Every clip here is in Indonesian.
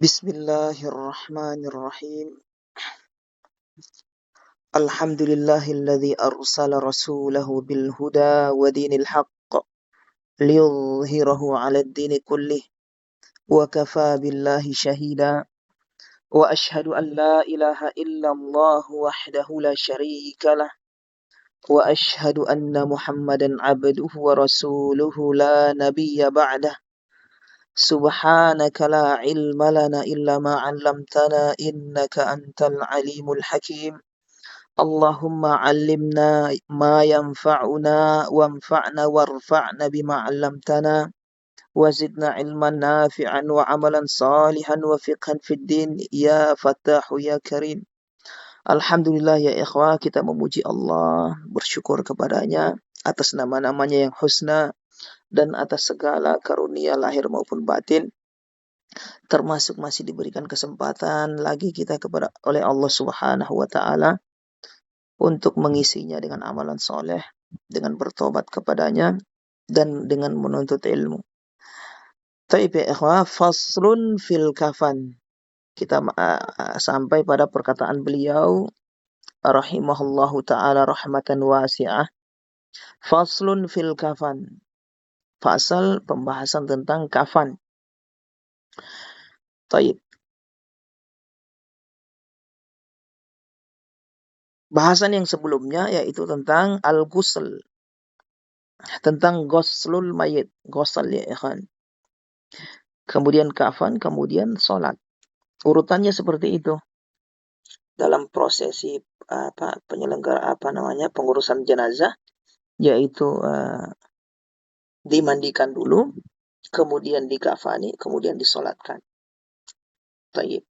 Bismillahirrahmanirrahim. Alhamdulillahilladzi arsala rasulahu bil huda wa dinil haqq liyudhhirahu 'alad dini kullih wa kafa billahi shahida wa ashhadu an la ilaha illallah wahdahu la syarika lah wa ashhadu anna Muhammadan 'abduhu wa rasuluhu la nabiyya ba'dah. Subhanaka la ilma lana illa ma 'allamtana innaka antal alimul hakim. Allahumma 'allimna ma yanfa'una wanfa'na warfa'na bima 'allamtana wa zidna ilman nafi'an wa 'amalan salihan wa fiqhan fid din ya Fattahu ya Karim. Alhamdulillah ya ikhwah, kita memuji Allah, bersyukur kepadanya atas nama-namanya yang husna dan atas segala karunia lahir maupun batin, termasuk masih diberikan kesempatan lagi kita kepada oleh Allah Subhanahu wa taala untuk mengisinya dengan amalan soleh, dengan bertobat kepadanya, dan dengan menuntut ilmu. Taib ya ikhwah, faslun fil kafan. Kita sampai pada perkataan beliau, rahimahullahu ta'ala rahmatan wasi'ah. Faslun fil kafan. Fasal pembahasan tentang kafan. Taib. Bahasan yang sebelumnya yaitu tentang al-ghusl. Tentang ghuslul mayit. Ghusl ya ikhwan. Kemudian kafan, kemudian sholat. Urutannya seperti itu. Dalam prosesi pengurusan jenazah, yaitu dimandikan dulu, kemudian dikafani, kemudian disolatkan. Taib.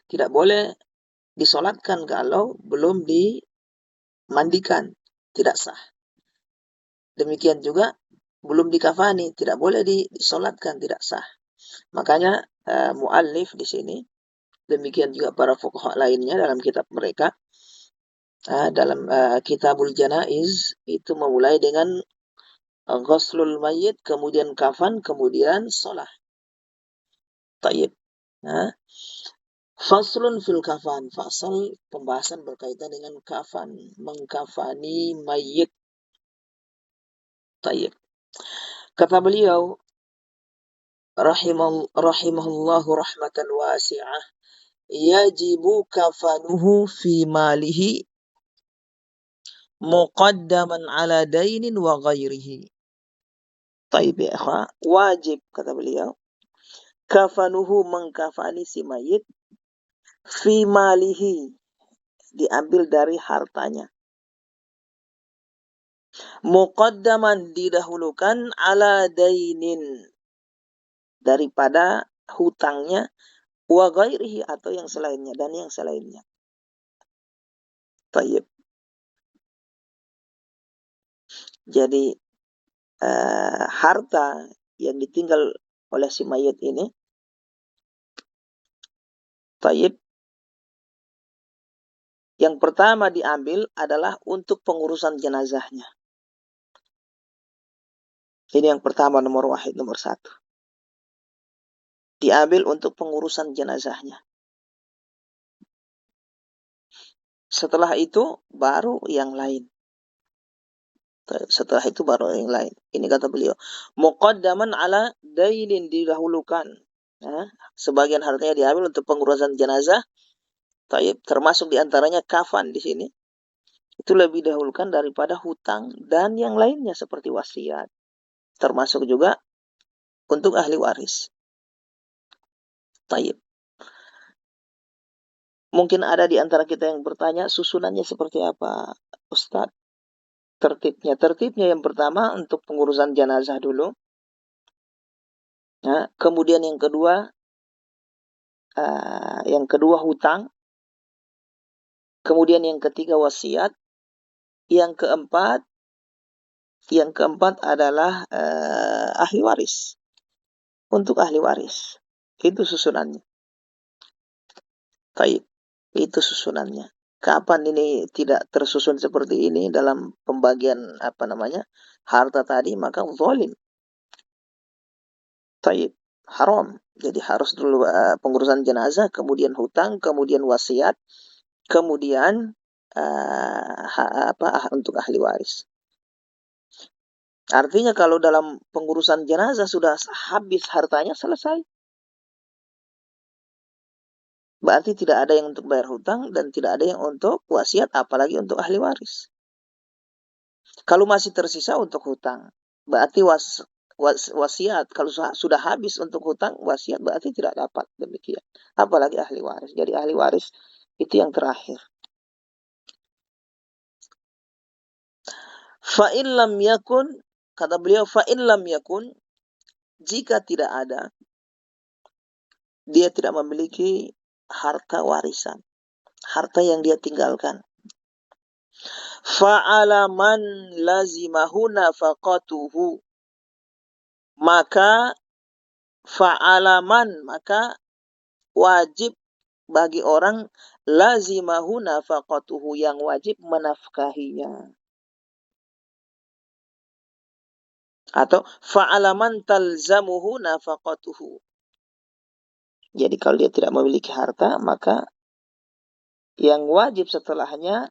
Tidak boleh disolatkan kalau belum dimandikan, tidak sah. Demikian juga belum dikafani, tidak boleh disolatkan, tidak sah. Makanya muallif di sini, demikian juga para fuqaha lainnya dalam kitab mereka, dalam Kitabul Janaiz itu memulai dengan ghuslul mayyit, kemudian kafan, kemudian sholat. Taib. Faslun fil kafan. Fasal pembahasan berkaitan dengan kafan, mengkafani mayyit. Taib. Kata beliau, rahimahullahu rahmatan wasi'ah, yajibu kafanuhu fi malihi muqaddaman ala dainin wa ghairihi. Taib ya ikhwah, wajib kata beliau, kafanuhu mengkafani si mayit, fi malihi diambil dari hartanya, muqaddaman didahulukan, ala dainin daripada hutangnya, wa ghairihi atau yang selainnya, dan yang selainnya. Taib. Jadi harta yang ditinggal oleh si mayit ini, taib, yang pertama diambil adalah untuk pengurusan jenazahnya. Ini yang pertama, nomor satu. Diambil untuk pengurusan jenazahnya. Setelah itu baru yang lain. Ini kata beliau, muqaddaman ala dainin, didahulukan. Sebagian hartanya diambil untuk pengurusan jenazah. Taib, termasuk diantaranya kafan di sini. Itu lebih dahulukan daripada hutang dan yang lainnya seperti wasiat. Termasuk juga untuk ahli waris. Taib. Mungkin ada di antara kita yang bertanya, susunannya seperti apa, Ustaz? Tertibnya yang pertama untuk pengurusan jenazah dulu. Kemudian yang kedua hutang. Kemudian yang ketiga wasiat. Yang keempat adalah ahli waris. Untuk ahli waris. Itu susunannya. Baik, itu susunannya. Kapan ini tidak tersusun seperti ini dalam pembagian harta tadi, maka zalim. Taib, haram. Jadi harus dulu pengurusan jenazah, kemudian hutang, kemudian wasiat, kemudian untuk ahli waris. Artinya kalau dalam pengurusan jenazah sudah habis hartanya, selesai. Berarti tidak ada yang untuk bayar hutang dan tidak ada yang untuk wasiat, apalagi untuk ahli waris. Kalau masih tersisa untuk hutang, berarti wasiat. Kalau sudah habis untuk hutang, wasiat berarti tidak dapat, demikian. Apalagi ahli waris. Jadi ahli waris itu yang terakhir. Fa'in lam yakun, kata beliau, fa'in lam yakun, jika tidak ada, dia tidak memiliki harta warisan, harta yang dia tinggalkan. Fa'ala man lazimahu nafaqatuhu, maka maka wajib bagi orang lazimahu nafaqatuhu, yang wajib menafkahinya. Atau fa'alaman talzamuhu nafaqatuhu. Jadi kalau dia tidak memiliki harta, maka yang wajib setelahnya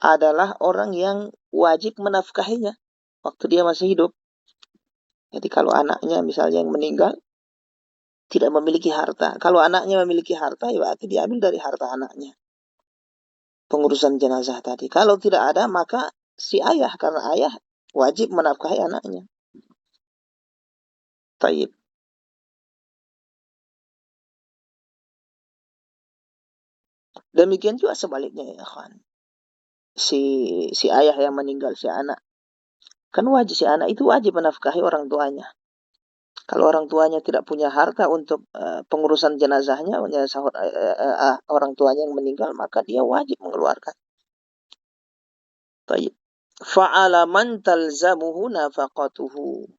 adalah orang yang wajib menafkahinya waktu dia masih hidup. Jadi kalau anaknya misalnya yang meninggal, tidak memiliki harta. Kalau anaknya memiliki harta, ya berarti diambil dari harta anaknya. Pengurusan jenazah tadi. Kalau tidak ada, maka si ayah, karena ayah wajib menafkahi anaknya. Taib. Demikian juga sebaliknya ya kawan. Si ayah yang meninggal, si anak. Kan wajib, si anak itu wajib menafkahi orang tuanya. Kalau orang tuanya tidak punya harta untuk pengurusan jenazahnya, orang tuanya yang meninggal, maka dia wajib mengeluarkan. Taib. Fa'ala man talzamuhu nafaqatuhu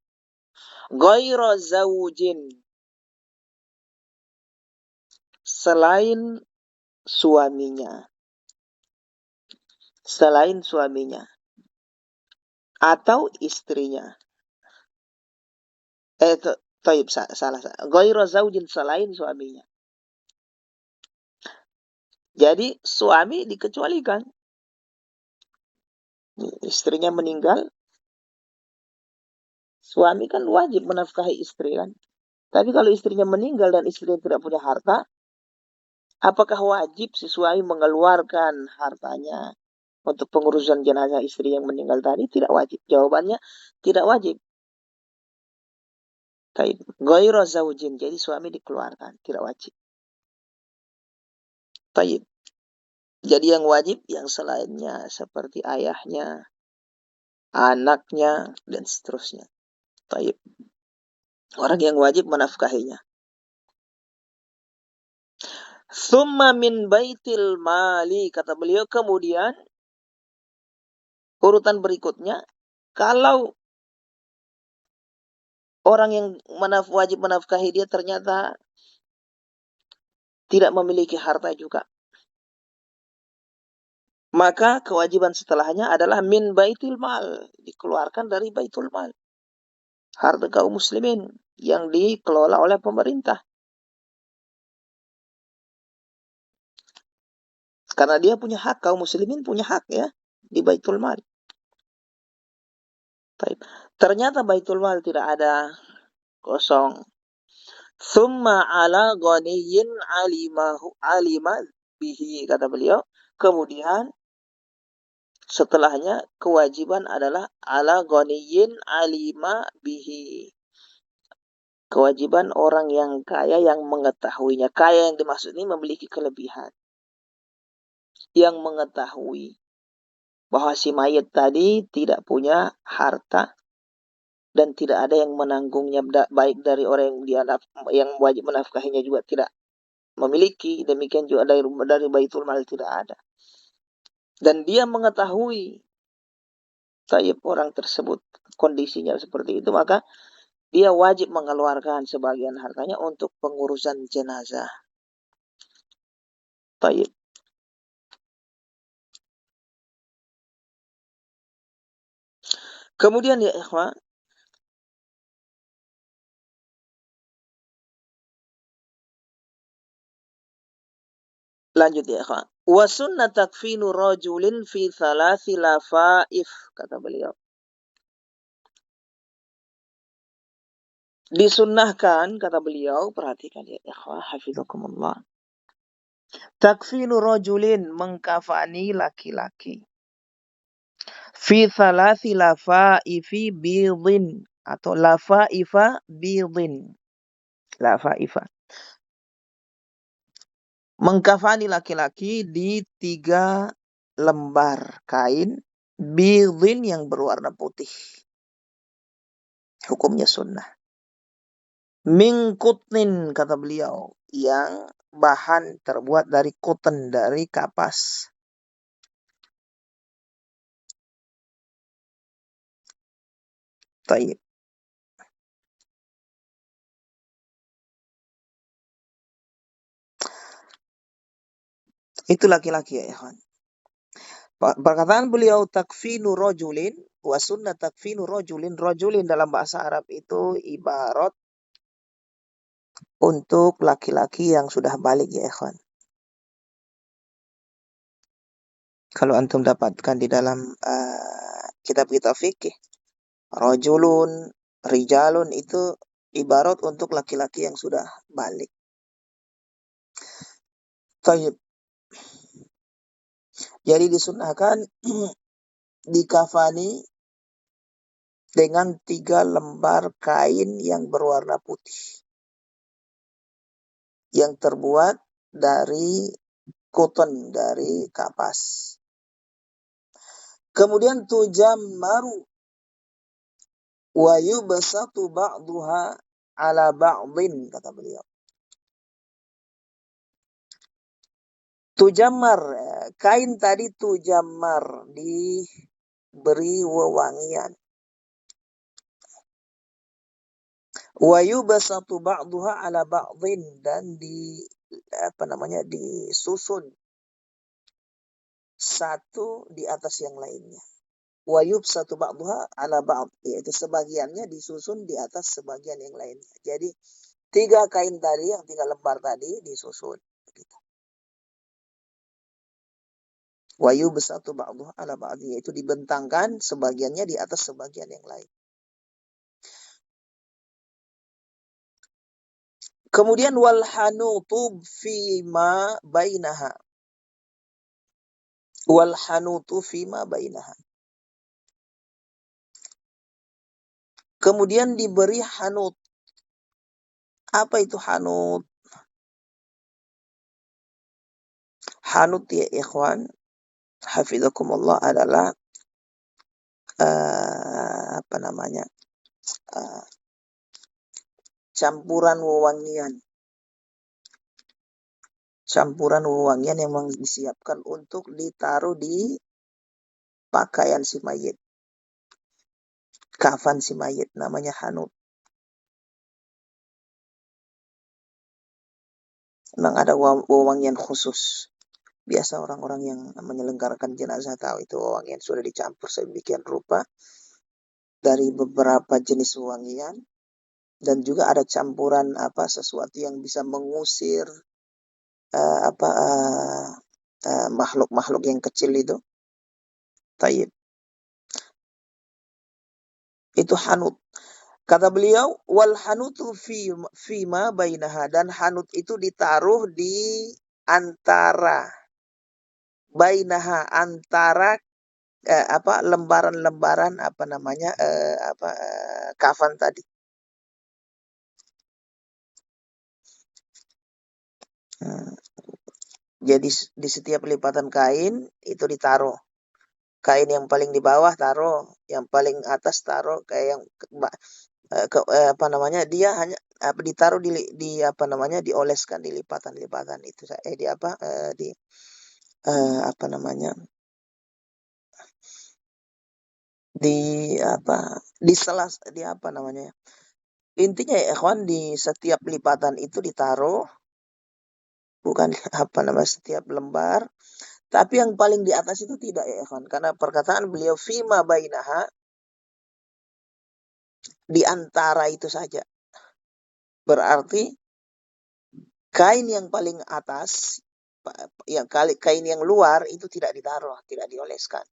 ghaira zawjin, selain suaminya. Selain suaminya. Atau istrinya. Taib, salah. Ghaira zawjin, selain suaminya. Jadi suami dikecualikan. Istrinya meninggal, suami kan wajib menafkahi istri kan. Tapi kalau istrinya meninggal dan istrinya tidak punya harta, apakah wajib si suami mengeluarkan hartanya untuk pengurusan jenazah istri yang meninggal tadi? Tidak wajib. Jawabannya tidak wajib. Ghairu zaujin, jadi suami dikeluarkan, tidak wajib. Taib. Jadi yang wajib yang selainnya, seperti ayahnya, anaknya, dan seterusnya. Taib. Orang yang wajib menafkahinya. Thumma min baitil mali, kata beliau, kemudian urutan berikutnya, kalau orang yang wajib menafkahi dia ternyata tidak memiliki harta juga, maka kewajiban setelahnya adalah min baitil mal, dikeluarkan dari baitul mal, harta kaum muslimin yang dikelola oleh pemerintah. Karena dia punya hak, kaum muslimin punya hak ya di baitul mal. Ternyata baitul mal tidak ada, kosong. Thumma ala ghaniyin alima bihi, kata beliau. Kemudian setelahnya kewajiban adalah ala ghaniyin alima bihi. Kewajiban orang yang kaya yang mengetahuinya. Kaya yang dimaksud ini memiliki kelebihan. Yang mengetahui bahwa si mayat tadi tidak punya harta dan tidak ada yang menanggungnya, baik dari orang yang wajib menafkahinya juga tidak memiliki, demikian juga dari baitul mal tidak ada. Dan dia mengetahui taib orang tersebut kondisinya seperti itu, maka dia wajib mengeluarkan sebagian hartanya untuk pengurusan jenazah. Taib. Kemudian ya ikhwan, Lanjut ya, ikhwan. Wa sunnah takfinu rajulin fi thalathi lafaif, kata beliau. Disunnahkan, kata beliau, perhatikan ya ikhwan, hafizakumullah. Takfinu rajulin, mengkafani laki-laki. Fi thalathi lafaifi bidin, atau lafaifa bidin. Lafaifa. Mengkafani laki-laki di 3 lembar kain bidin yang berwarna putih. Hukumnya sunnah. Min kutnin, kata beliau, yang bahan terbuat dari cotton, dari kapas. Taib. Itu laki-laki ya ikhwan. Perkataan beliau takfinu rajulin wa sunnah takfinu rajulin. Rajulin dalam bahasa Arab itu ibarat untuk laki-laki yang sudah balik ya ikhwan. Kalau antum dapatkan di dalam kitab-kitab fikih, rajulun, rijalun itu ibarat untuk laki-laki yang sudah balik. Taib. Jadi disunahkan dikafani dengan 3 lembar kain yang berwarna putih, yang terbuat dari cotton, dari kapas. Kemudian tujammaru wa yubsatu ba'duha ala ba'din, kata beliau. Tujammar, kain tadi tujammar, diberi wewangian. Wa yubsatu ba'duha ala ba'din, dan disusun satu di atas yang lainnya. Wa yubsatu ba'duha ala ba'd, yaitu sebagiannya disusun di atas sebagian yang lainnya. Jadi 3 kain tadi, yang 3 lembar tadi disusun. Wa yubsatu ba'duha ala ba'd, yaitu dibentangkan sebagiannya di atas sebagian yang lain. Kemudian wal hanutu fima bainaha. Wal hanutu fima bainaha. Kemudian diberi hanut. Apa itu hanut? Hanut ya ikhwan, hafizakumullah, adalah campuran wewangian. Campuran wewangian yang memang disiapkan untuk ditaruh di pakaian si mayit, kafan si mayit, namanya hanut. Memang ada wewangian khusus. Biasa orang-orang yang menyelenggarakan jenazah tahu itu wewangian sudah dicampur sedemikian rupa dari beberapa jenis wewangian, dan juga ada campuran sesuatu yang bisa mengusir makhluk-makhluk yang kecil itu. Taib. Itu hanut. Kata beliau, wal hanutu fima bainaha, dan hanut itu ditaruh di antara bainaha, antara lembaran-lembaran kafan tadi. Jadi di setiap lipatan kain itu ditaruh. Kain yang paling di bawah taruh, yang paling atas taruh, kayak yang dia hanya ditaruh dioleskan di lipatan-lipatan itu di selas, intinya ya ikhwan, di setiap lipatan itu ditaruh, bukan setiap lembar, tapi yang paling di atas itu tidak ya ikhwan, karena perkataan beliau fima bainaha, di antara itu saja. Berarti kain yang paling atas yang kain yang luar itu tidak ditaruh, tidak dioleskan.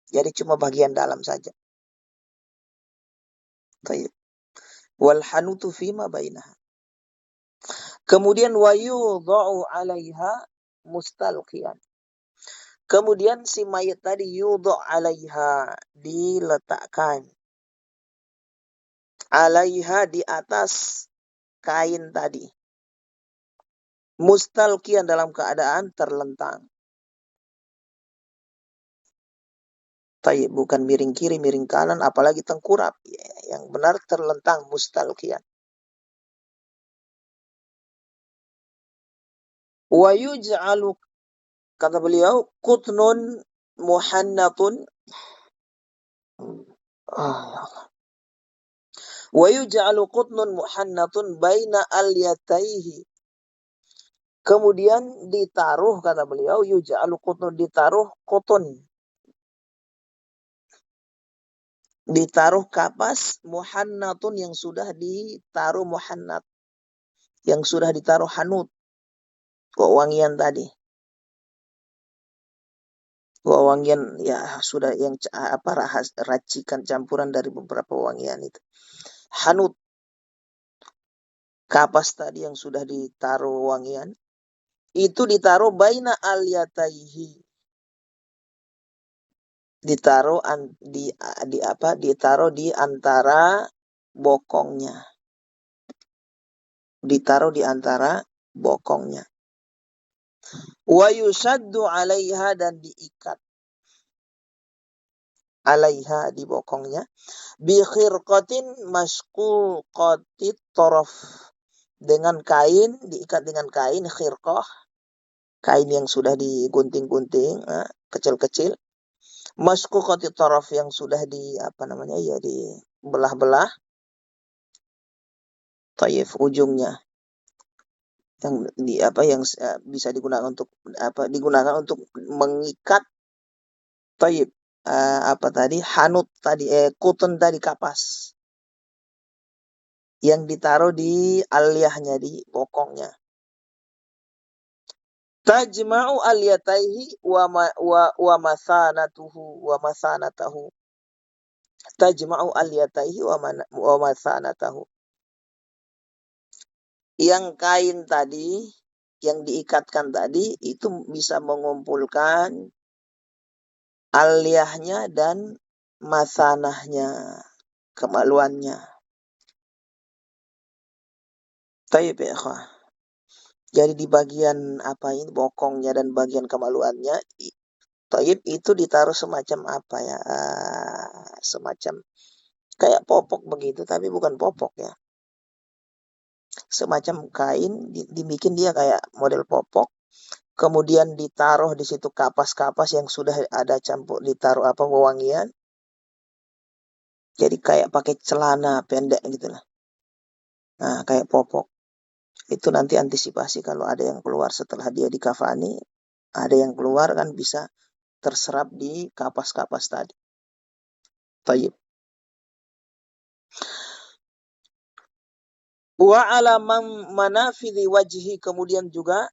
Jadi cuma bagian dalam saja. Tayyib. Wal hanutu fima bainaha. Kemudian wa yudha'u 'alaiha mustalqiyan. Kemudian si mayat tadi yudha' 'alaiha, diletakkan. 'Alaiha, di atas kain tadi. Mustalqiyan, dalam keadaan terlentang. Tayyib, bukan miring kiri, miring kanan, apalagi tengkurap. Yang benar terlentang, mustalqiyan. Wa yuj'alu, kata beliau, qutnun muhannatun. Wa yuj'alu qutnun muhannatun baina al-yataihi. Kemudian ditaruh, kata beliau, yuj'alu qutnun, ditaruh qutun. Ditaruh kapas muhannatun, yang sudah ditaruh muhannat. Yang sudah ditaruh hanut. Wangian tadi. Wangian ya sudah yang racikan campuran dari beberapa wangian itu. Hanut, kapas tadi yang sudah ditaruh wangian, itu ditaruh baina al-yataihi. Ditaruh ditaruh di antara bokongnya. Ditaruh di antara bokongnya. Wa yusaddu 'alaiha, dan diikat. 'Alaiha, di bokongnya. Bi khirqatin masquqatit taraf. Dengan kain, diikat dengan kain khirqah. Kain yang sudah digunting-gunting, kecil-kecil. Masquqatit taraf, yang sudah dibelah-belah. Tayyib, ujungnya. Yang bisa digunakan untuk mengikat. Tayyib, hanut tadi, kutun tadi, kapas yang ditaruh di aliyahnya, di bokongnya. Tajma'u aliyataihi wa masanatahu. Tajma'u aliyataihi wa masanatahu. Yang kain tadi, yang diikatkan tadi, itu bisa mengumpulkan aliyahnya dan masanahnya, kemaluannya. Tayyib ya ikhwah. Jadi di bagian bokongnya dan bagian kemaluannya, tayyib, itu ditaruh semacam semacam kayak popok begitu, tapi bukan popok ya. Semacam kain, dibikin dia kayak model popok. Kemudian ditaruh di situ kapas-kapas yang sudah ada campur, ditaruh wewangian. Jadi kayak pakai celana pendek gitu lah. Nah, kayak popok. Itu nanti antisipasi kalau ada yang keluar setelah dia dikafani, ada yang keluar kan bisa terserap di kapas-kapas tadi. Tayyib. Wa ala manafidhi wajhi, kemudian juga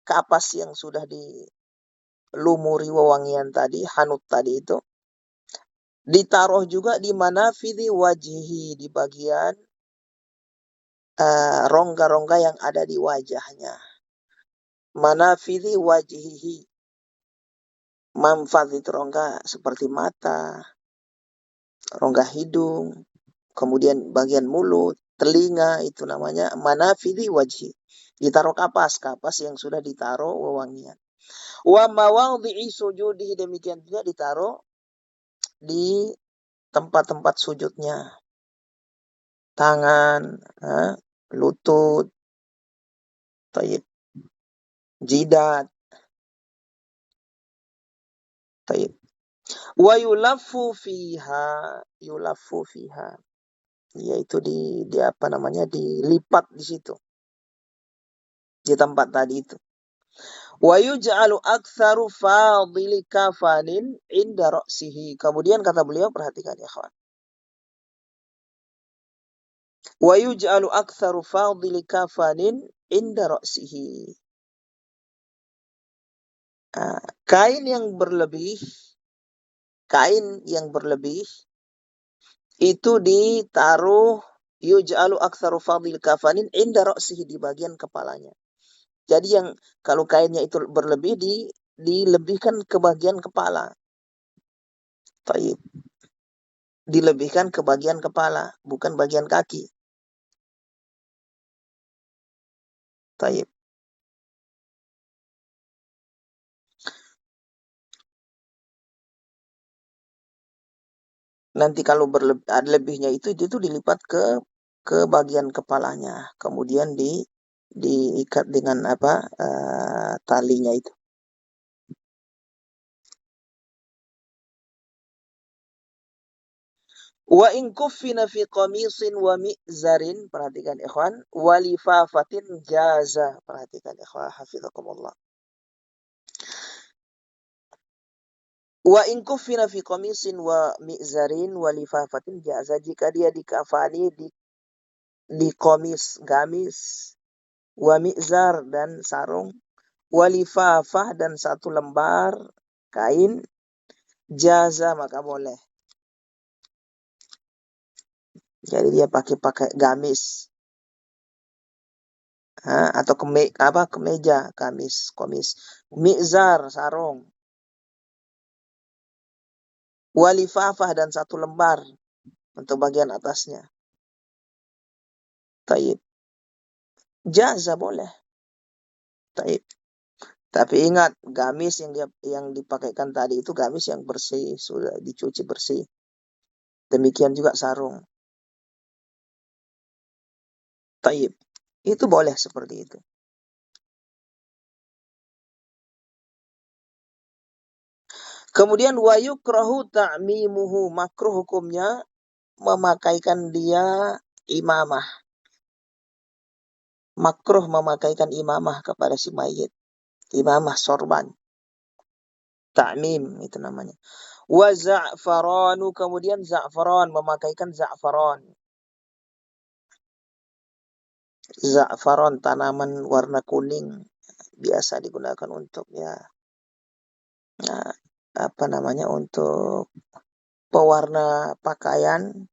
kapas yang sudah dilumuri wewangian tadi, hanut tadi itu, ditaruh juga di manafidhi wajhi, di bagian rongga-rongga yang ada di wajahnya. Manafidhi wajhihi. Manfad itu rongga seperti mata, rongga hidung, kemudian bagian mulut, telinga, itu namanya manafidhi wajhi. Ditaruh kapas yang sudah ditaruh wewangian. Wa mawadhi'i sujudihi, demikian juga ditaruh di tempat-tempat sujudnya. Tangan, lutut, tayyib, jidat, tayyib. Wa yulaffu fiha, yaitu dilipat di situ, di tempat tadi itu. Wa yuj'alu aktsaru fadili kafanin inda ra'sihi. Kemudian kata beliau, perhatikan ya kawan. Wa yuj'alu aktsaru fadili kafanin inda ra'sihi. Kain yang berlebih itu ditaruh yuj'alu aktsaru fadil kafanin inda ra'sihi, di bagian kepalanya. Jadi yang kalau kainnya itu berlebih dilebihkan ke bagian kepala. Taib. Dilebihkan ke bagian kepala, bukan bagian kaki. Taib. Nanti kalau lebihnya itu dilipat ke bagian kepalanya, kemudian diikat dengan talinya itu. Wa in kuffina fi qamisin wa mi'zarin, perhatikan ikhwan, wa lifafatin jaza, perhatikan ikhwan hafizakumullah. Wa in kuffina fi qamisin wa mi'zarin wa lifafatin jaza, jika dia dikafani di qamis, gamis, wa mi'zar dan sarung, wa lifafah dan satu lembar kain, jaza maka boleh. Jadi dia pakai gamis, atau kemeja, gamis, komis, mi'zar, sarung, walifafah dan satu lembar untuk bagian atasnya. Taib. Jaza boleh. Taib. Tapi ingat, gamis yang dipakaikan tadi itu gamis yang bersih, sudah dicuci bersih. Demikian juga sarung. Taib. Itu boleh seperti itu. Kemudian wa yukrahu ta'mimuhu, makruh hukumnya memakaikan dia imamah. Makruh memakaikan imamah kepada si mayit. Imamah sorban. Ta'mim itu namanya. Wa za'faranu, kemudian za'faran, memakaikan za'faran. Za'faran, tanaman warna kuning, biasa digunakan untuk untuk pewarna pakaian,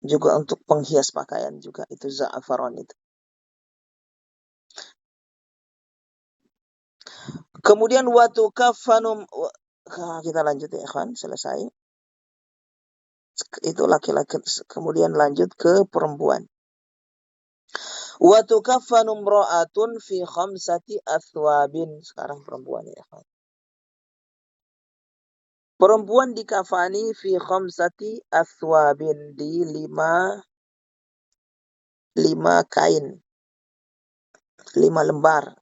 juga untuk penghias pakaian juga, itu za'faran itu. Kemudian watu kafanum, kita lanjut ya ikhwan, selesai. Itu laki-laki, kemudian lanjut ke perempuan. Watu kafanum ra'atun fi khamsati athwabin. Sekarang perempuan ya ikhwan. Perempuan dikafani fi khamsati athwabin, di lima kain, 5 lembar.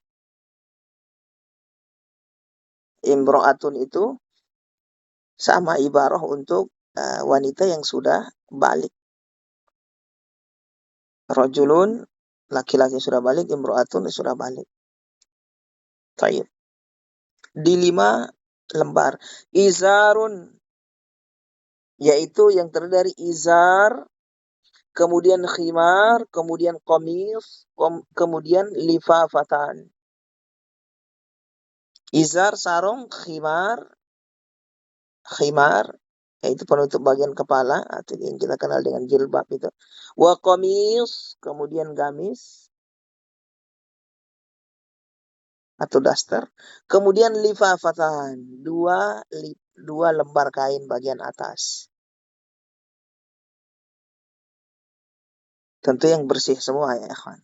Imro'atun itu sama ibarah untuk wanita yang sudah balik. Rajulun, laki-laki sudah balik, imro'atun sudah balik. Taib. Di 5 lembar. Izarun, yaitu yang terdiri dari izar, kemudian khimar, kemudian qamis, kemudian lifafatan. Izar, sarung, khimar, yaitu penutup bagian kepala, atau yang kita kenal dengan jilbab itu. Wa qamis, kemudian gamis atau daster, kemudian lifafatan, 2 lembar kain bagian atas. Tentu yang bersih semua ya ikhwan.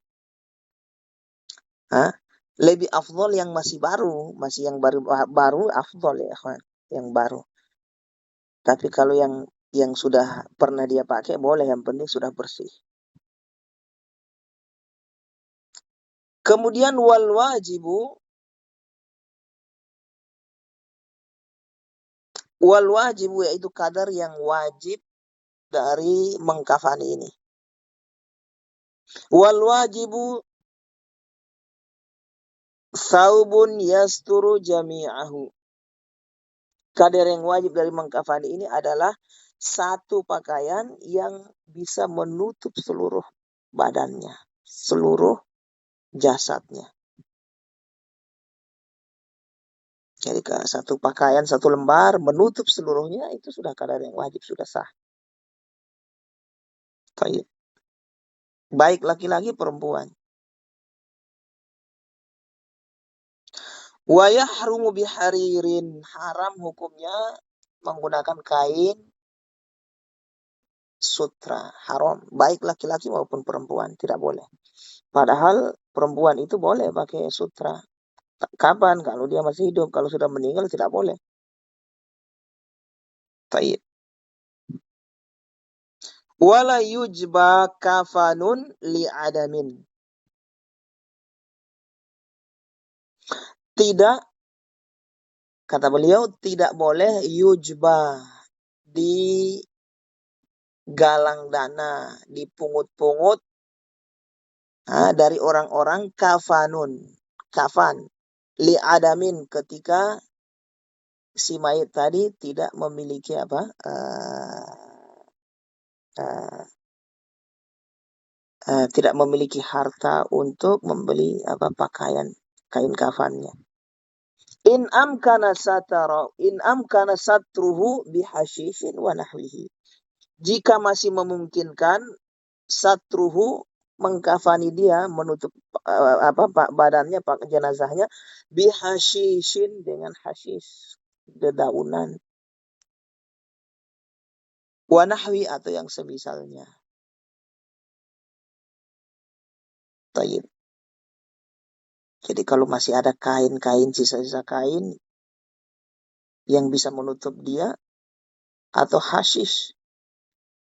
Lebih afdol yang masih yang baru afdol ya ikhwan, yang baru. Tapi kalau yang sudah pernah dia pakai boleh, yang penting sudah bersih. Kemudian wal wajibu yaitu kadar yang wajib dari mengkafani ini. Wal wajibu saubun yasturu jami'ahu. Kadar yang wajib dari mengkafani ini adalah satu pakaian yang bisa menutup seluruh badannya, seluruh jasadnya. Jadi satu pakaian, satu lembar menutup seluruhnya itu sudah kadar yang wajib, sudah sah. Taib. Baik laki-laki perempuan. Wa yahrumu biharirin, haram hukumnya menggunakan kain sutra, haram, baik laki-laki maupun perempuan, tidak boleh. Padahal perempuan itu boleh pakai sutra. Kapan? Kalau dia masih hidup, kalau sudah meninggal tidak boleh. Taib. Wala yujba kafanun li'adamin. Tidak, kata beliau, tidak boleh yujba, digalang dana, dipungut-pungut dari orang-orang kafan, li'adamin, ketika si mayit tadi tidak memiliki apa? Tidak memiliki harta untuk membeli apa pakaian kain kafannya. In amkana satruhu bihashishin wa nahwihi. Jika masih memungkinkan satruhu, mengkafani dia, menutup badannya, jenazahnya, bihashishin, dengan hasis, dedaunan, wa nahwi, atau yang semisalnya. Taib. Jadi kalau masih ada kain-kain, sisa-sisa kain yang bisa menutup dia, atau hashish.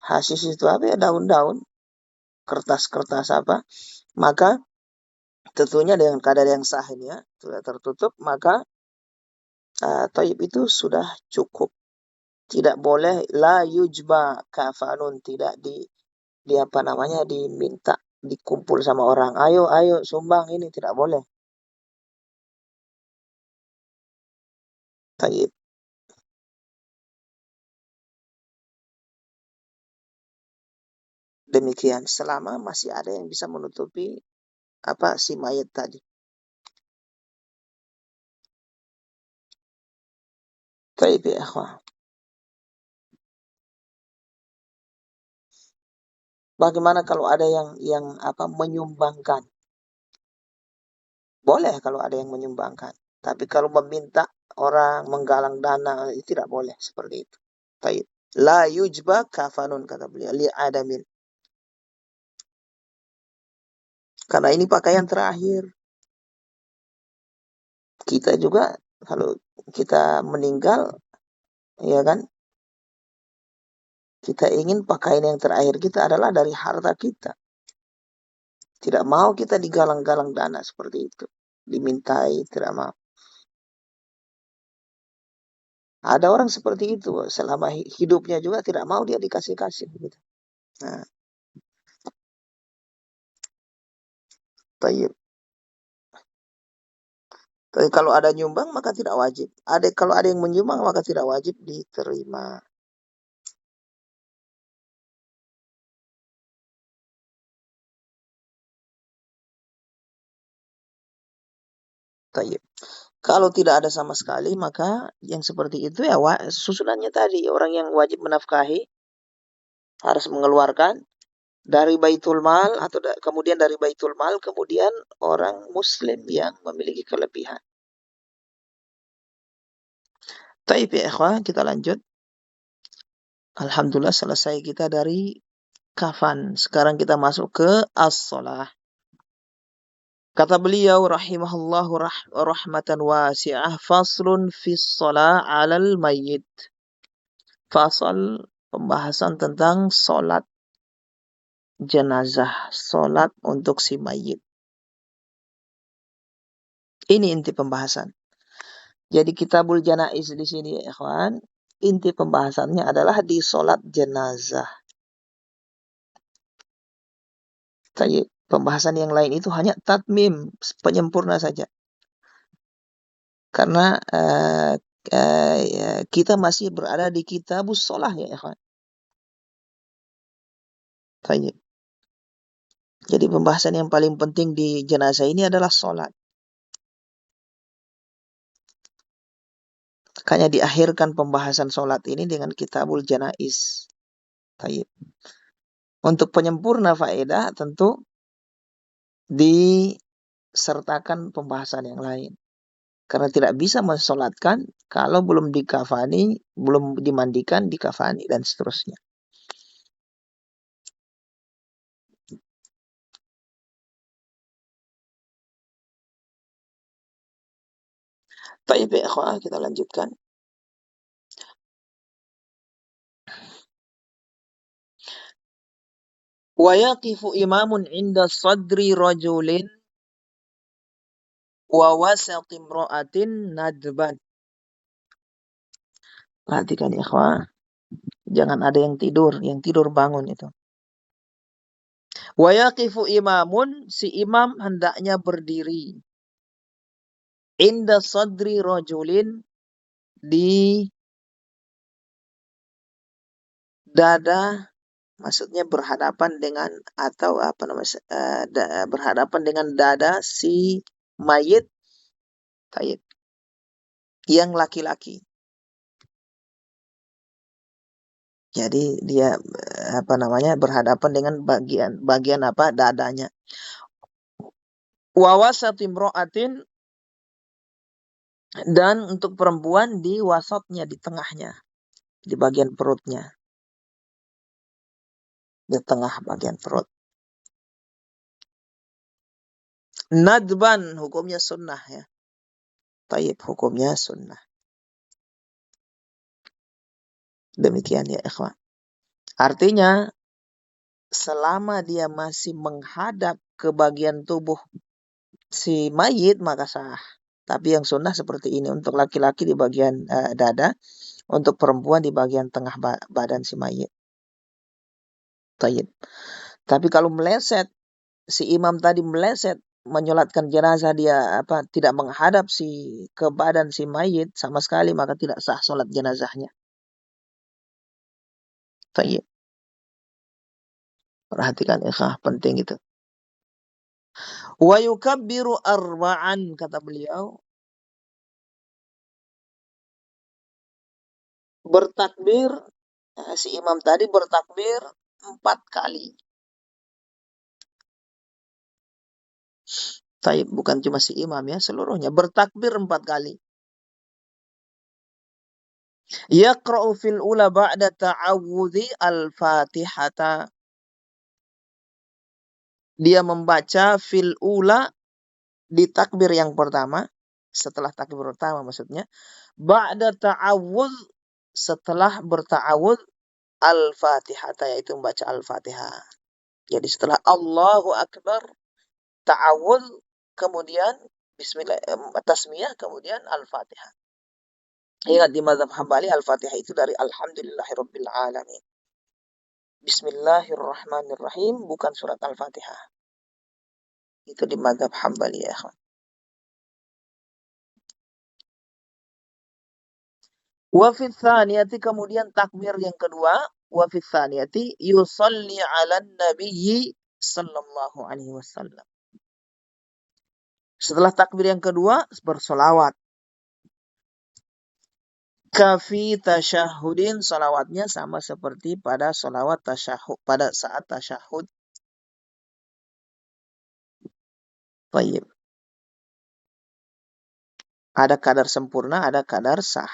Hashish itu apa ya? Daun-daun, kertas-kertas apa. Maka tentunya dengan kadar yang sah ini ya, sudah tertutup, maka taib itu sudah cukup. Tidak boleh la yujba kafanun, tidak di apa namanya, diminta, dikumpul sama orang. Ayo, ayo sumbang ini, tidak boleh. Taib. Demikian, selama masih ada yang bisa menutupi apa si mayat tadi. Taib ya ikhwah. Bagaimana kalau ada yang apa menyumbangkan? Boleh kalau ada yang menyumbangkan. Tapi kalau meminta orang, menggalang dana, itu tidak boleh seperti itu. Taib. La yujba kafanun, kata beliau, li adamin. Karena ini pakaian terakhir. Kita juga kalau kita meninggal, ya kan, kita ingin pakaian yang terakhir kita adalah dari harta kita. Tidak mau kita digalang-galang dana seperti itu, dimintai, tidak mau. Ada orang seperti itu, selama hidupnya juga tidak mau dia dikasih-kasih. Gitu. Nah, tayyib. Tapi kalau ada nyumbang maka tidak wajib. Kalau ada yang menyumbang maka tidak wajib diterima. Tayyib. Kalau tidak ada sama sekali maka yang seperti itu ya susunannya tadi, orang yang wajib menafkahi harus mengeluarkan dari baitul mal, atau kemudian dari baitul mal, kemudian orang muslim yang memiliki kelebihan. Taib ya ikhwah, kita lanjut. Alhamdulillah selesai kita dari kafan. Sekarang kita masuk ke as-shalah. Kata beliau rahimahullahu rahmatan wasi'ah, faslun fis shalah 'alal mayyit. Fasal, pembahasan tentang salat jenazah, salat untuk si mayit. Ini inti pembahasan. Jadi kitabul janaiz di sini ya ikhwan, inti pembahasannya adalah di salat jenazah. Pembahasan yang lain itu hanya tatmim, penyempurna saja. Karena kita masih berada di kitabus shalah ya ikhwan. Tayyib. Jadi pembahasan yang paling penting di jenazah ini adalah salat. Makanya diakhirkan pembahasan sholat ini dengan kitabul janaiz. Taib. Untuk penyempurna faedah tentu disertakan pembahasan yang lain. Karena tidak bisa mensolatkan kalau belum dikafani, belum dimandikan, dikafani, dan seterusnya. Baik, ya ikhwah, kita lanjutkan. Wa yaqifu imamun inda sadri rajulin wa wasati imra'atin nadban. Perhatikan ya ikhwah, jangan ada yang tidur bangun itu. Wa yaqifu imamun, si imam hendaknya berdiri. Inda sadri rajulin, di dada, maksudnya berhadapan dengan atau apa namanya, berhadapan dengan dada si mayit taib yang laki-laki. Jadi dia apa namanya berhadapan dengan bagian apa dadanya. Wa wasati imra'atin, dan untuk perempuan di wasatnya, di tengahnya, di bagian perutnya, di tengah bagian perut. Nadban hukumnya sunnah ya. Taib hukumnya sunnah. Demikian ya ikhwan. Artinya selama dia masih menghadap ke bagian tubuh si mayit maka sah. Tapi yang sunnah seperti ini, untuk laki-laki di bagian dada, untuk perempuan di bagian tengah badan si mayit. Taib. Tapi kalau meleset, si imam tadi meleset menyolatkan jenazah, dia apa tidak menghadap ke badan si mayit sama sekali, maka tidak sah solat jenazahnya. Taib. Perhatikan ikhwah, penting itu. Wa yukabbiru arba'an, kata beliau, bertakbir, si imam tadi bertakbir 4 kali. Taib, bukan cuma si imam ya, seluruhnya bertakbir 4 kali. Yaqra'u fil ula ba'da ta'awudhi al-fatihata. Dia membaca fil ula, di takbir yang pertama, setelah takbir pertama maksudnya, ba'da ta'awudh, setelah berta'awudh, al-fatihata, yaitu membaca al-fatihah. Jadi setelah Allahu Akbar, ta'awudh, kemudian bismillah, tasmiyah, kemudian al-fatihah. Ingat di mazhab Hambali al-fatihah itu dari alhamdulillahirabbil alamin. Bismillahirrahmanirrahim, bukan surat al-fatihah. Itu di mazhab Hambali ya. Wa fi tsaniyati, kemudian takbir yang kedua, wa fi tsaniyati yusalli 'alan nabiyyi sallallahu alaihi wasallam. Setelah takbir yang kedua bersolawat. Kafi tasyahudin, salawatnya sama seperti pada salawat tasyahud, pada saat tasyahud. Baik. Ada kadar sempurna, ada kadar sah.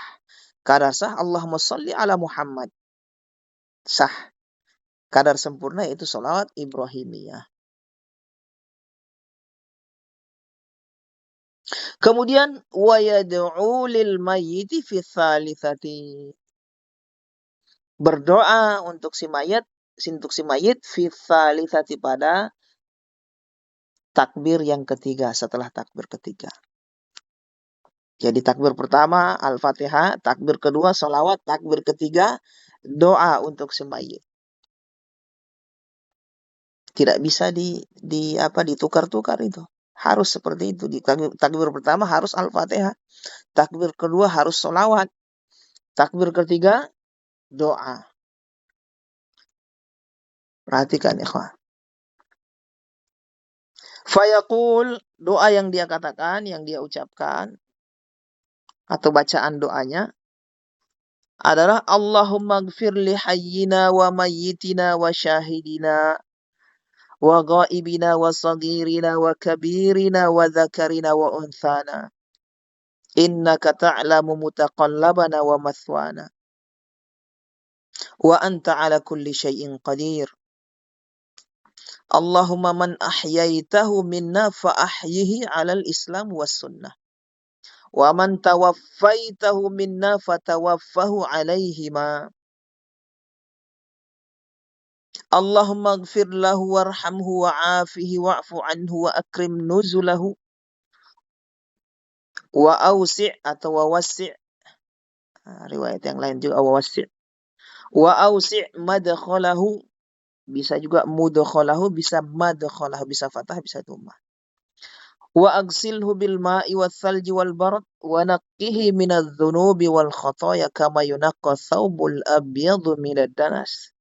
Kadar sah Allahumma sholli ala Muhammad. Sah. Kadar sempurna itu salawat Ibrahimiyah. Kemudian wa yad'u lil mayyiti fi tsalitsati. Berdoa untuk si mayit fi tsalitsati, pada takbir yang ketiga, setelah takbir ketiga. Jadi takbir pertama Al-Fatihah, takbir kedua sholawat, takbir ketiga doa untuk si mayit. Tidak bisa ditukar-tukar itu. Harus seperti itu. Di takbir pertama harus Al-Fatihah. Takbir kedua harus sholawat. Takbir ketiga doa. Perhatikan ikhwan. Fayaqul, doa yang dia katakan, yang dia ucapkan, atau bacaan doanya, adalah Allahumma gfir li hayyina wa mayyitina wa syahidina wa ghaibina wa saghirina wa kabirina wa dzakarina wa unthana. Innaka ta'lamu mutaqallabana wa mathwana. Wa anta ala kulli syai'in qadir. Allahumma man ahyaitahu minna fa ahyihi ala al-islam was sunnah. Wa man tawaffaitahu minna fatawaffahu alaihima. Allahumma ighfir lahu warhamhu wa'afihi wa'fu anhu wa akrim nuzulahu wa awsi' atau wa wasi'. Riwayat yang lain juga wa wasi'. Wa awsi' madkhalahu, bisa juga mudkhalahu, bisa madkhalahu, bisa fathah, bisa dhammah. Wa agsilhu bil ma'i wath thalji wal barad wa naqqihi minadh dhunubi wal khataaya kama yunaqqa thawbul abyadu minad danas.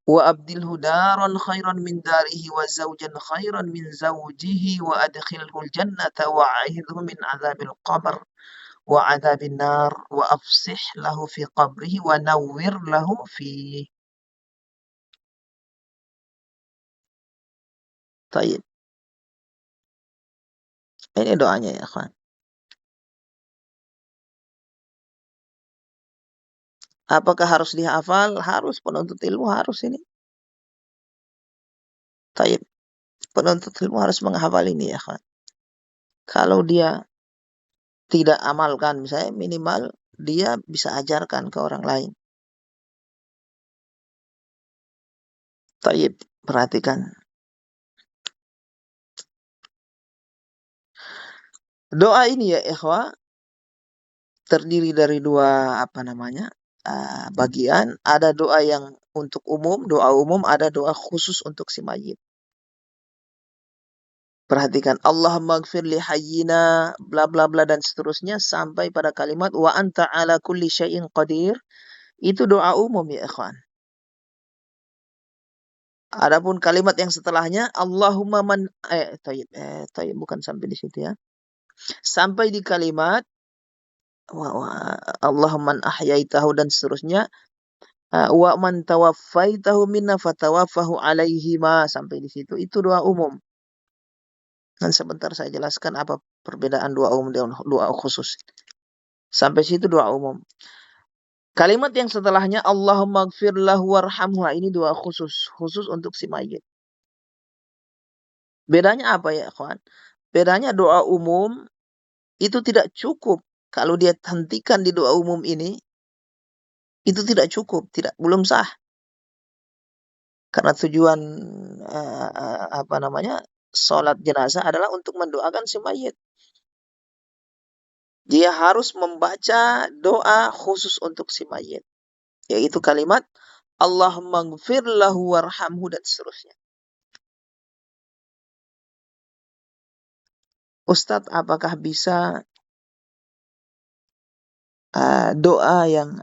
Wa abdilhu daran khairan min darihi wa zawjan khairan min zawjihi wa adkhilhu al-jannata wa a'idhu min adzabil qabr wa adzabin nar wa afsih lahu fi qabrihi wa nawwir lahu fi. Taib. Ini doanya ya, kawan. Apakah harus dihafal? Harus, penuntut ilmu harus ini. Taib. Penuntut ilmu harus menghafal ini ya, kawan. Kalau dia tidak amalkan, misalnya minimal dia bisa ajarkan ke orang lain. Taib, perhatikan. Doa ini ya ikhwah terdiri dari dua bagian. Ada doa yang untuk umum, doa umum, ada doa khusus untuk si mayit. Perhatikan, Allahumma gfir li hayyina bla bla bla dan seterusnya sampai pada kalimat wa anta ala kulli syai'in qadir. Itu doa umum ya ikhwan. Adapun kalimat yang setelahnya Allahumma man tayyib bukan sampai di situ ya. Sampai di kalimat Allahumma man ahyaitahu dan seterusnya wa man tawaffaitahu minna fatawaffahu alaihima, sampai di situ. Itu doa umum. Dan sebentar saya jelaskan apa perbedaan doa umum dan doa khusus. Sampai situ doa umum. Kalimat yang setelahnya Allahumma gfir lahu warhamhu, ini doa khusus untuk si mayit. Bedanya apa ya, kawan? Bedanya doa umum itu tidak cukup. Kalau dia hentikan di doa umum ini, itu tidak cukup, belum sah. Karena tujuan sholat jenazah adalah untuk mendoakan si mayit. Dia harus membaca doa khusus untuk si mayit, yaitu kalimat Allahumma gfir lahu warhamhu dan seterusnya. Ustadz, apakah bisa doa yang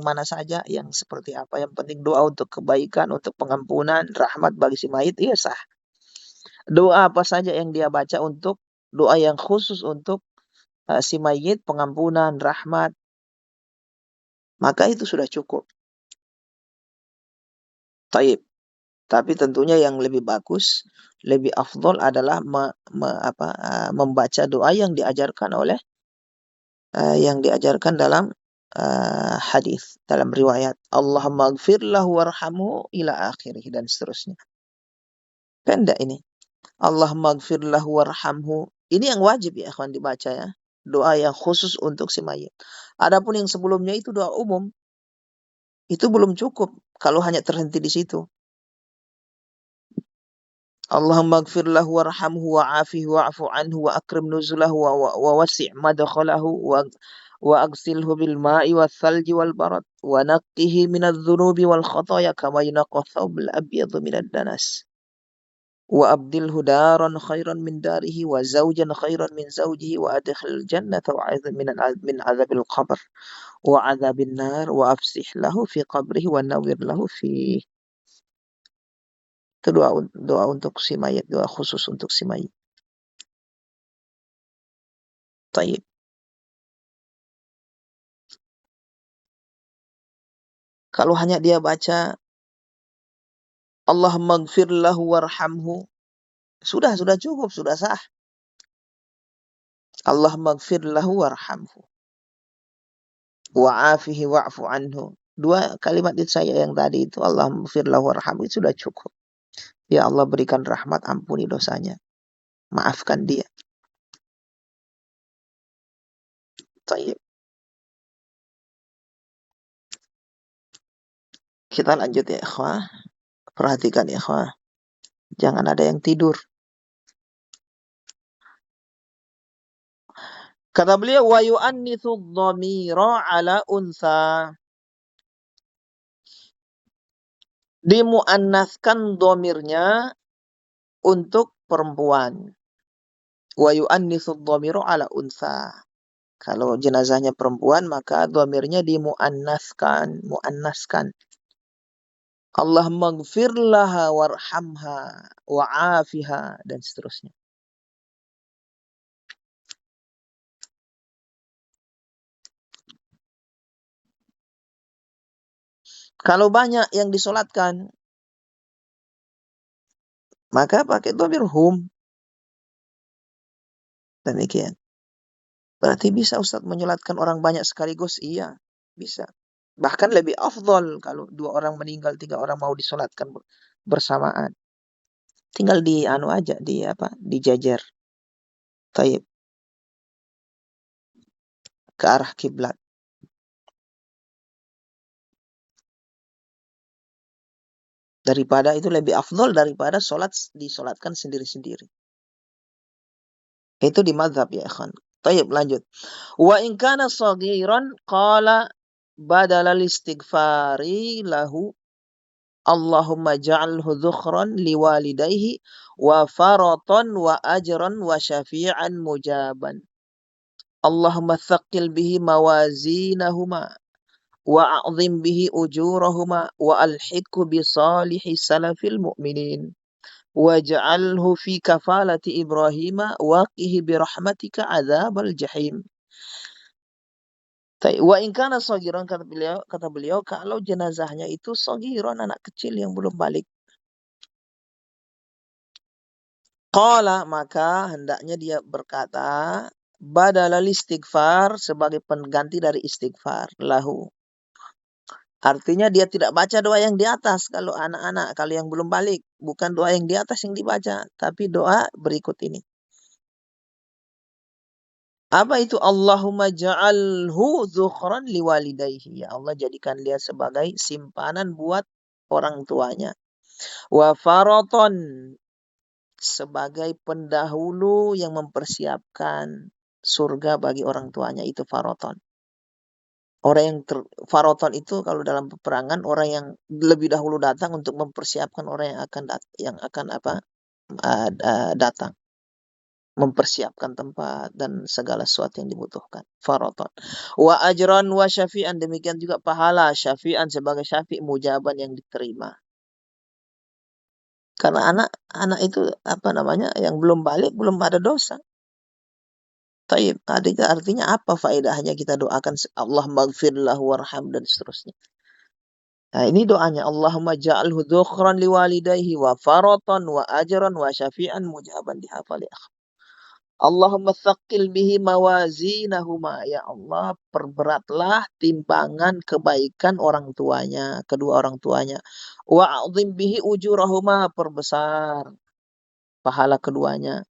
mana saja, yang seperti apa? Yang penting doa untuk kebaikan, untuk pengampunan, rahmat bagi si mayit, iya sah. Doa apa saja yang dia baca untuk doa yang khusus untuk si mayit, pengampunan, rahmat, maka itu sudah cukup. Taib. Tapi tentunya yang lebih bagus, lebih afdol adalah membaca doa yang diajarkan dalam hadis, dalam riwayat. Allahumma gfir lahu warhamhu ila akhirih dan seterusnya. Pendek ini. Allahumma gfir lahu warhamhu. Ini yang wajib ya akan dibaca ya. Doa yang khusus untuk si mayit. Adapun yang sebelumnya itu doa umum. Itu belum cukup kalau hanya terhenti di situ. Allahumma gfir lahu warhamhu wa'afihi wa'fu anhu wa akrim nuzulahu wa wasi' madkhalahu wa agsilhu bil ma'i wath thalji wal barad wa naqqihi minadh dhunubi wal khataaya kama yunaqqa thawbul abyadu minad danas. Wa abdilhu daran khairan min darihi wa zawjan khairan min zawjihi wa adkhilil jannata wa a'idhu min adzabil qabr wa adzabin nar wa afsih lahu fi qabrihi wa nawwir lahu fi. Itu doa untuk si mayit, doa khusus untuk si mayit. Taib. Kalau hanya dia baca Allahumma ighfir lahu warhamhu, sudah cukup, sudah sah. Allahumma ighfir lahu warhamhu wa'afihi wa'fu anhu. Dua kalimat itu saya yang tadi itu, Allahumma ighfir lahu warhamhu, itu sudah cukup. Ya Allah, berikan rahmat, ampuni dosanya, maafkan dia. Tayyib. Kita lanjut ya ikhwah. Perhatikan ya ikhwah. Jangan ada yang tidur. Kata beliau, wa yu'annithu dhamira ala unsa. Dimuannaskan dhamirnya untuk perempuan. Wa yu'annithu dhamira ala unsa. Kalau jenazahnya perempuan, maka dhamirnya dimuannaskan, muannaskan. Allahumma ighfir laha warhamha wa'afiha, dan seterusnya. Kalau banyak yang disolatkan, maka pakai dhamir hum. Demikian. Berarti bisa Ustaz menyolatkan orang banyak sekaligus? Iya, bisa. Bahkan lebih afdol kalau 2 orang meninggal, 3 orang mau disolatkan bersamaan. Tinggal di aja, dijajar. Taib. Ke arah kiblat. Daripada itu lebih afdol daripada disolatkan sendiri-sendiri. Itu di mazhab ya ikhwan. Taib, lanjut. Wa in kana saghiran qala badalal istighfari lahu Allahumma ja'alhu dhukhran liwalidayhi wa faratan wa ajran wa syafi'an mujaban. Allahumma thaqqil bihi mawazinahuma wa a'zim bihi ujurahuma wa alhiqhu bi salihi salafil mu'minin waj'alhu fi kafalati Ibrahim wa qihi bi rahmatika adzabal jahim. Wa in kana saghiran, kata beliau kalau jenazahnya itu saghiran, anak kecil yang belum balik. Qala, maka hendaknya dia berkata badalal istighfar, sebagai pengganti dari istighfar lahu. Artinya dia tidak baca doa yang di atas kalau anak-anak, kalau yang belum balik, bukan doa yang di atas yang dibaca, tapi doa berikut ini. Apa itu? Allahumma ja'alhu dzukhran liwalidayhi. Ya Allah, jadikan dia sebagai simpanan buat orang tuanya. Wa faraton, sebagai pendahulu yang mempersiapkan surga bagi orang tuanya, itu faraton. Orang yang faraton itu kalau dalam peperangan, orang yang lebih dahulu datang untuk mempersiapkan orang yang akan datang. Mempersiapkan tempat dan segala sesuatu yang dibutuhkan. Faraton. Wa ajran wa syafi'an, demikian juga pahala. Syafi'an, sebagai syafi' mujaban, yang diterima. Karena anak itu yang belum balik, belum ada dosa. Taib. Artinya apa faedahnya kita doakan Allah maghfir lahu warham dan seterusnya. Nah, ini doanya, Allahumma ja'alhu dhukhran liwalidayhi wa faratan wa ajran wa syafi'an mujaban, dihafal ya. Allahumma tsaqqil bihi mawazinahuma. Ya Allah, perberatlah timbangan kebaikan orang tuanya, kedua orang tuanya. Wa a'zim bihi ujurahuma, perbesar pahala keduanya.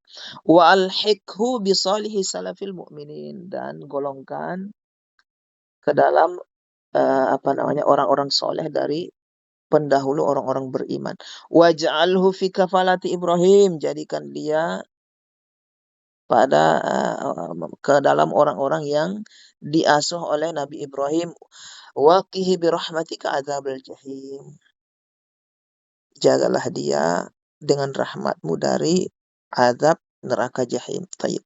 Wa alhiqhu bi salihi salafil mu'minin, dan golongkan ke dalam orang-orang soleh dari pendahulu orang-orang beriman. Waj'alhu fi kafalati Ibrahim, jadikan dia ke dalam orang-orang yang diasuh oleh Nabi Ibrahim. Waqihi bi rahmatika adzabal jahim, jagalah dia dengan rahmatmu dari azab neraka jahim. Tayyib.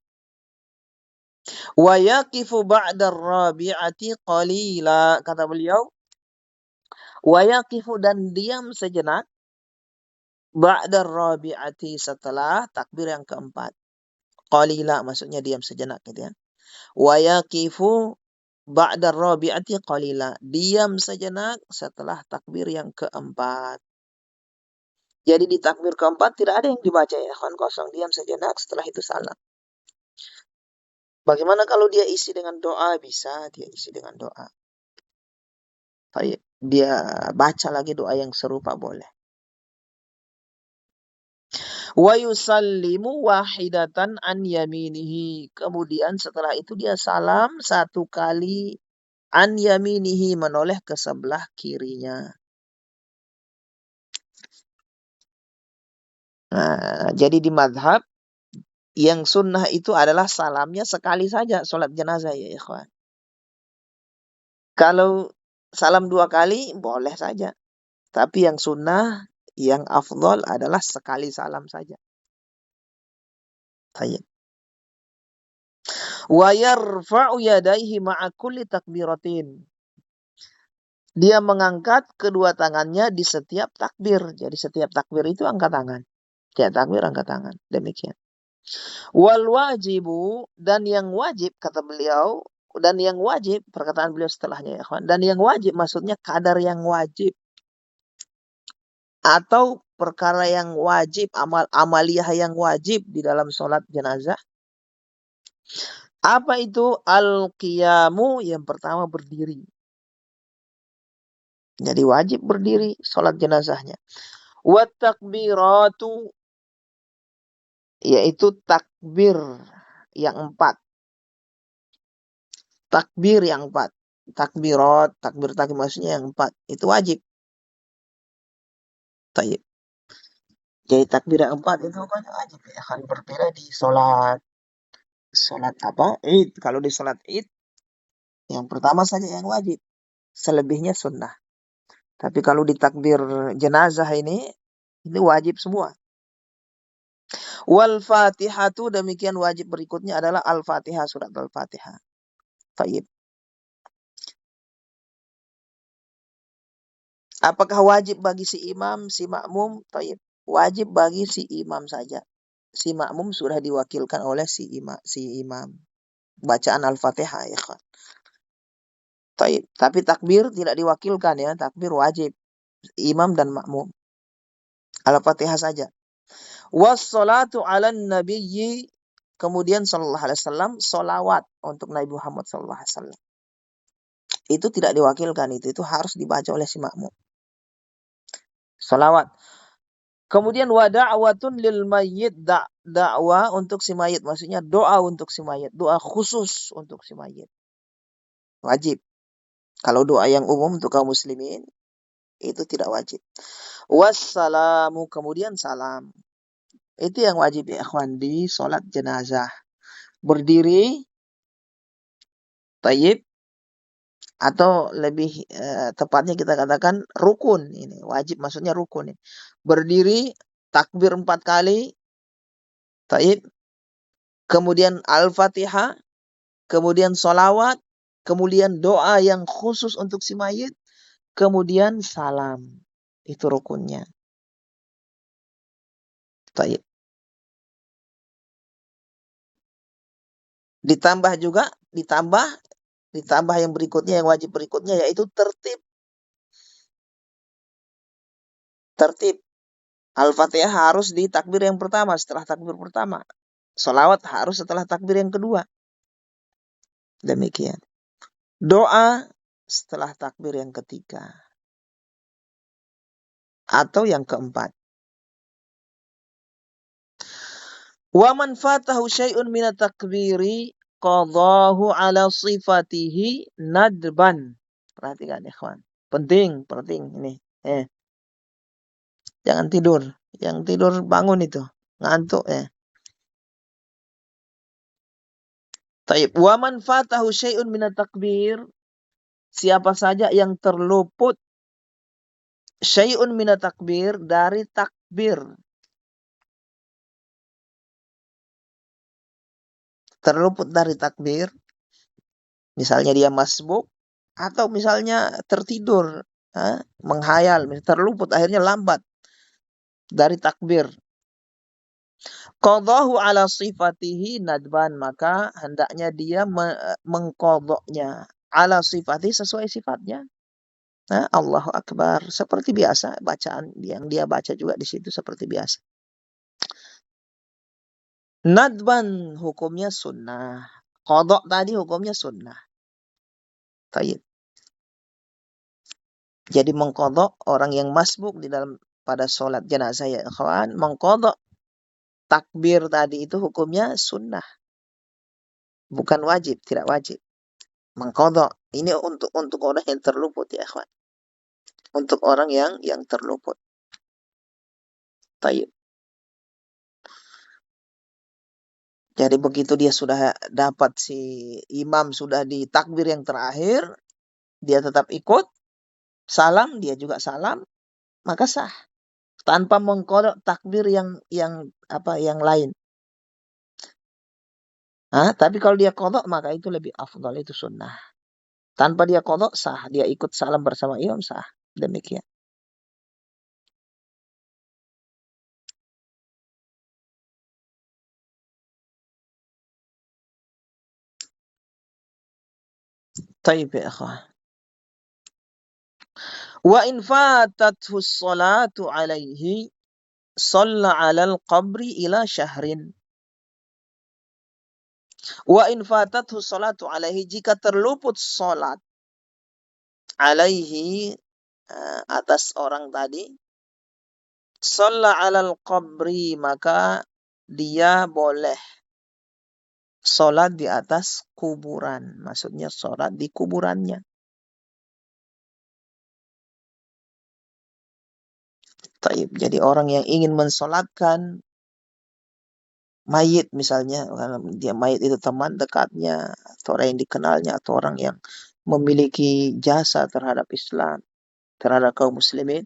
Wa yaqifu ba'da rabi'ati qalila, kata beliau, wa yaqifu, dan diam sejenak, ba'da rabi'ati, setelah takbir yang keempat. Qalila maksudnya diam sejenak gitu ya. Wa yaqifu, ba'da rabi'ati qalila. Diam sejenak setelah takbir yang keempat. Jadi di takbir keempat tidak ada yang dibaca ya, kan kosong, diam sejenak, setelah itu salam. Bagaimana kalau dia isi dengan doa? Bisa dia isi dengan doa. Baik, dia baca lagi doa yang serupa boleh. Wa yusallimu wahidatan an yaminihi. Kemudian setelah itu dia salam satu kali an yaminihi, menoleh ke sebelah kirinya. Nah, jadi di madhab yang sunnah itu adalah salamnya sekali saja sholat jenazah ya ikhwan. Kalau salam 2 kali boleh saja. Tapi yang sunnah, yang afdol adalah sekali salam saja. Baik. Wa yarfa'u yadayhi ma'a kulli takbiratin. Dia mengangkat kedua tangannya di setiap takbir. Jadi setiap takbir itu angkat tangan. Setiap takbir angkat tangan. Demikian. Wal wajibu, dan yang wajib kata beliau, dan yang wajib perkataan beliau setelahnya ya kawan. Dan yang wajib maksudnya kadar yang wajib atau perkara yang wajib, amaliyah yang wajib di dalam sholat jenazah. Apa itu? Al-qiyamu, yang pertama berdiri. Jadi wajib berdiri sholat jenazahnya. Wa takbiratu, yaitu takbir yang 4. Takbir yang 4. Takbirat, takbir maksudnya yang 4. Itu wajib. Taib. Jadi takbir yang 4 itu kan wajib ya. Akan berbeda di sholat apa? Id. Kalau di sholat Id, yang pertama saja yang wajib. Selebihnya sunnah. Tapi kalau di takbir jenazah ini wajib semua. Wal fatihatu, demikian wajib berikutnya adalah al-fatihah, surat al-fatihah. Taib. Apakah wajib bagi si imam, si makmum? Taib. Wajib bagi si imam saja. Si makmum sudah diwakilkan oleh si imam. Bacaan al-fatihah ya kan. Taib. Tapi takbir tidak diwakilkan ya. Takbir wajib. Imam dan makmum. Al-fatihah saja. Wassalatu ala nabiyyi. Kemudian sallallahu alaihi wasallam, solawat untuk Nabi Muhammad sallallahu alaihi wasallam. Itu tidak diwakilkan, itu harus dibaca oleh si makmum. Solawat. Kemudian wa da'watun lil mayyit, dakwah untuk si mayit, maksudnya doa untuk si mayit, doa khusus untuk si mayit. Wajib. Kalau doa yang umum untuk kaum muslimin itu tidak wajib. Wassalamu, kemudian salam. Itu yang wajib ya ikhwan di sholat jenazah. Berdiri, tayyib, atau lebih tepatnya kita katakan rukun. Ini wajib maksudnya rukun. Berdiri, takbir 4 kali, tayyib, kemudian al-fatihah, kemudian sholawat, kemudian doa yang khusus untuk si mayit, kemudian salam. Itu rukunnya. Tayyib. Ditambah yang berikutnya, yang wajib berikutnya, yaitu tertib. Al-Fatihah harus di takbir yang pertama, setelah takbir pertama. Sholawat harus setelah takbir yang kedua. Demikian. Doa setelah takbir yang ketiga. Atau yang keempat. Wa man fatahu syai'un minat takbiri qadahu ala sifatihi nadban. Perhatikan ikhwan. Penting ini. Jangan tidur. Yang tidur bangun itu. Ngantuk ya. Taib. Wa man fatahu syai'un minat takbir. Siapa saja yang terluput syai'un minat takbir, dari takbir. Terluput dari takbir. Misalnya dia masbuk. Atau misalnya tertidur. Menghayal. Terluput, akhirnya lambat dari takbir. Qadahu ala sifatihi nadban. Maka hendaknya dia mengqadhanya. ala sifati, sesuai sifatnya. Nah, Allahu Akbar. Seperti biasa, bacaan yang dia baca juga di situ seperti biasa. Nadban hukumnya sunnah. Qadha tadi hukumnya sunnah. Tayyib. Jadi mengqadha orang yang masbuk di dalam pada sholat jenazah ya ikhwan, mengqadha takbir tadi itu hukumnya sunnah. Bukan wajib, tidak wajib. Mengqadha. Ini untuk orang yang terluput ya ikhwan. Untuk orang yang terluput. Tayyib. Jadi begitu dia sudah dapat si imam sudah di takbir yang terakhir, dia tetap ikut, salam, dia juga salam, maka sah. Tanpa mengqadha takbir yang lain. Tapi kalau dia qadha maka itu lebih afdal, itu sunnah. Tanpa dia qadha sah, dia ikut salam bersama imam sah. Demikian. Taib ya akhwah. Wa in fatathu sholatu alaihi shalla 'alal qabri ila syahrin. Wa in fatathu sholatu alaihi, jika terluput salat alaihi atas orang tadi, shalla 'alal qabri, maka dia boleh sholat di atas kuburan. Maksudnya sholat di kuburannya. Taib. Jadi orang yang ingin mensolatkan mayit misalnya, karena dia mayit itu teman dekatnya, atau orang yang dikenalnya, atau orang yang memiliki jasa terhadap Islam, terhadap kaum muslimin.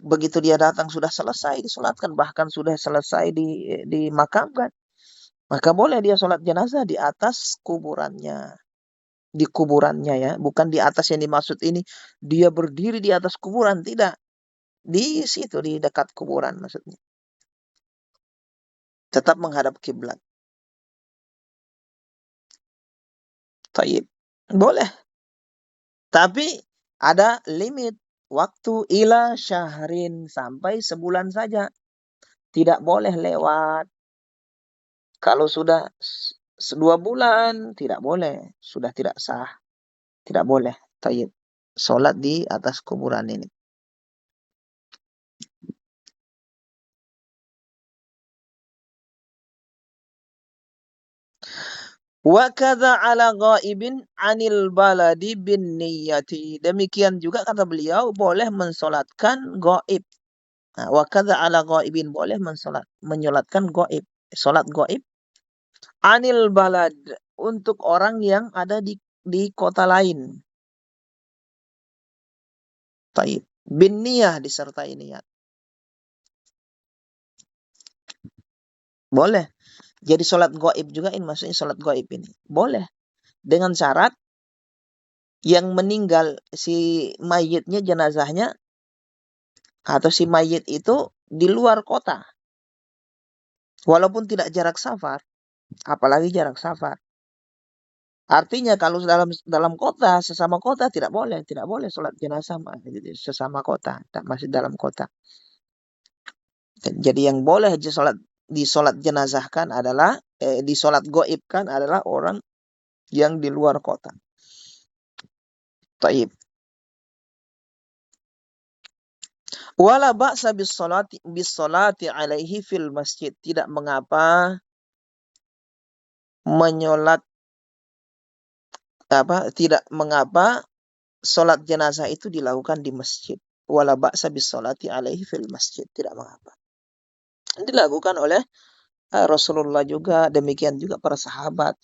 Begitu dia datang sudah selesai disolatkan, bahkan sudah selesai dimakamkan, maka boleh dia sholat jenazah di atas kuburannya. Di kuburannya ya, bukan di atas yang dimaksud ini dia berdiri di atas kuburan, tidak. Di situ, di dekat kuburan maksudnya. Tetap menghadap kiblat. Taib. Boleh. Tapi ada limit waktu, ila syahrin, sampai sebulan saja. Tidak boleh lewat. Kalau sudah 2 bulan tidak boleh, sudah tidak sah. Tidak boleh. Taib. Salat di atas kuburan ini. Wa kadza ala ghaibin 'anil baladi bin niyyati. Demikian juga kata beliau boleh mensolatkan gaib. Nah, wa kadza ala ghaibin, boleh menyolatkan gaib. Salat gaib 'anil balad, untuk orang yang ada di kota lain. Taib. Bin niyah, disertai niat. Boleh. Jadi salat gaib juga ini, maksudnya salat gaib ini. Boleh. Dengan syarat yang meninggal si mayitnya, jenazahnya, atau si mayit itu di luar kota. Walaupun tidak jarak safar, apalagi jarak safar. Artinya kalau dalam kota, sesama kota tidak boleh sholat jenazah sesama kota, masih dalam kota. Jadi yang boleh disolat jenazahkan adalah disolat gaibkan adalah orang yang di luar kota. Taib. Wala ba'sa bis salati alaihi fil masjid. Tidak mengapa tidak mengapa sholat jenazah itu dilakukan di masjid. Wala ba'sa bis salati alaihi fil masjid. Tidak mengapa. Dilakukan oleh Rasulullah juga, demikian juga para sahabat.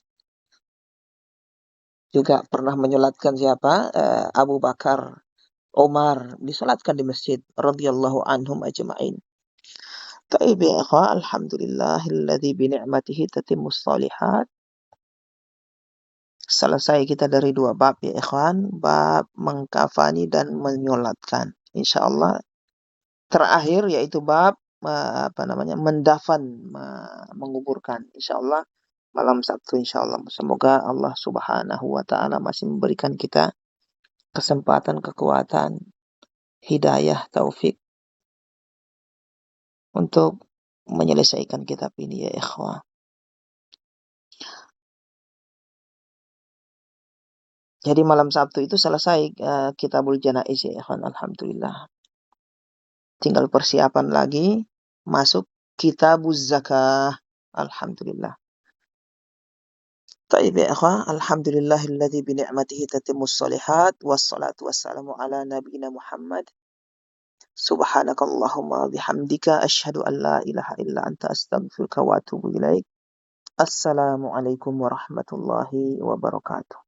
Juga pernah menyolatkan siapa? Abu Bakar, Umar, disolatkan di masjid radhiyallahu anhum ajma'in. Taib ya ikhwan, alhamdulillahilladzi bi ni'matihi tatimmus shalihat. Selesai kita dari 2 bab ya ikhwan, bab mengkafani dan menyolatkan. Insyaallah terakhir yaitu bab mendafan, menguburkan. Insyaallah malam Sabtu insyaallah. Semoga Allah Subhanahu wa taala masih memberikan kita kesempatan, kekuatan, hidayah, taufik untuk menyelesaikan kitab ini ya ikhwah. Jadi malam Sabtu itu selesai Kitabul Janaiz ya ikhwan, alhamdulillah. Tinggal persiapan lagi masuk Kitabuz Zakah. Alhamdulillah. Taib ya ikhwah, alhamdulillahilladzi bi ni'matihi tatimmus shalihat wassalatu wassalamu ala nabiyyina Muhammad. Subhanakallahumma bihamdika asyhadu an la ilaha illa anta astaghfiruka wa atubu ilaik. Assalamualaikum warahmatullahi wabarakatuh.